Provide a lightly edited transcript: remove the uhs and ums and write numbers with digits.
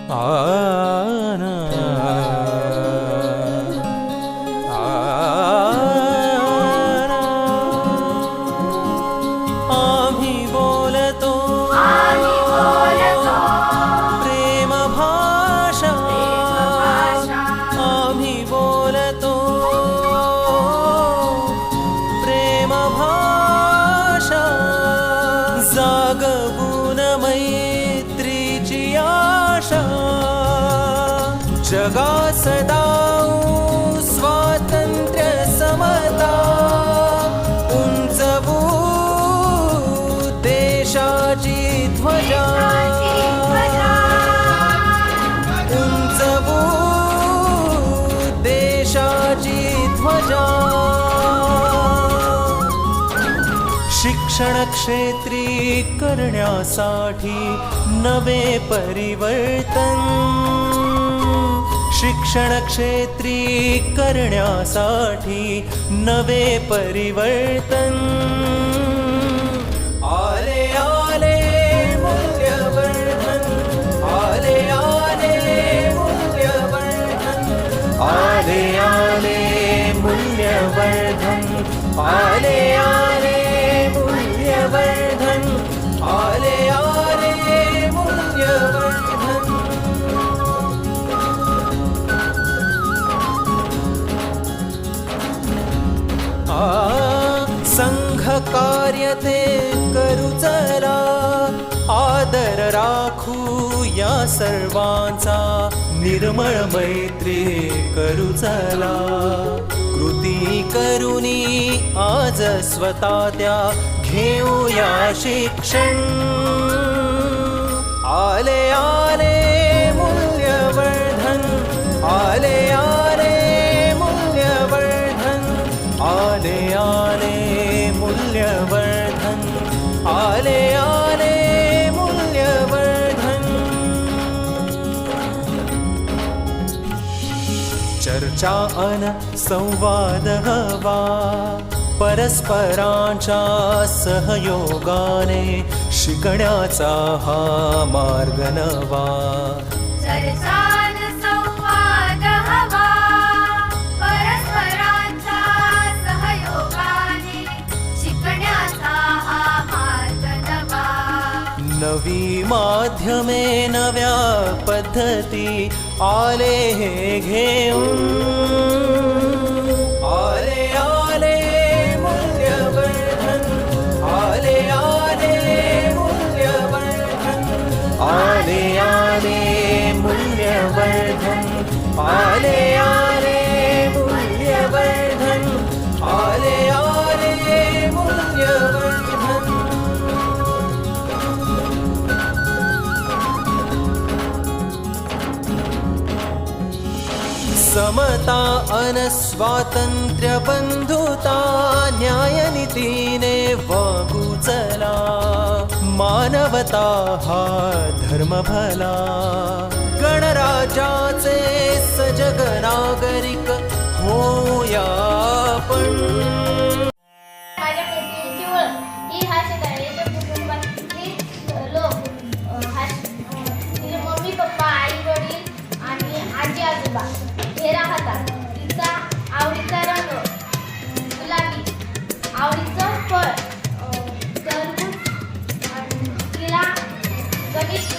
आम्ही बोलतो प्रेम भाषा, आम्ही बोलतो प्रेम भाषा, जागवून मैत्रीची आशा, जगास दाऊ स्वातंत्र्य समता, उंचवू देशाची ध्वजा, उंचवू देशाची ध्वजा. शिक्षण क्षेत्री करण्यासाठी नवे परिवर्तन, शिक्षण क्षेत्री करण्यासाठी नवे परिवर्तन. आले आले मूल्यवर्धन, आले आले मूल्यवर्धन, आले आले मूल्यवर्धन, आले आले मूल्यवर्धन, आले आले मूल्यवर्धन. संघ कार्य ते करू चला, आदर राखू या सर्वांचा, निर्मळ मैत्री करू चला. कृती करूनी आज स्वतः त्या घेऊया शिक्षण. आले आले मूल्यवर्धन, आले आले मूल्यवर्धन, आले आले मूल्यवर्धन, आले आले मूल्यवर्धन. चर्चा अन संवाद हवा, परस्परांच्या सहयोगाने शिकण्याचा हा मार्ग नवा. चर्चा अन संवाद हवा, परस्परांच्या सहयोगाने शिकण्याचा हा मार्ग नवा. नवी माध्यमे नव्या पद्धती आले हे घेऊन. आले आले मूल्यवर्धन, आले आले मूल्यवर्धन, आले आले मूल्यवर्धन, आले आले मूल्यवर्धन, आले आले मूल्यवर्धन. समता अन स्वातंत्र्य बंधुता, न्यायनीतीने वागू चला, मानवता हा धर्म भला. गणराज्याचे सजग नागरिक होऊया आपण. माझ्या मैत्रिणीची ओळख ही हा शेजाऱ्याच्या कुटुंबातली लोक, तिचे मम्मी पप्पा आई वडील आणि आजी आजोबा हे राहतात. तिचा आवडीचा रंग गुलाबी, आवडीचं फळ टरबूज, तिला गणित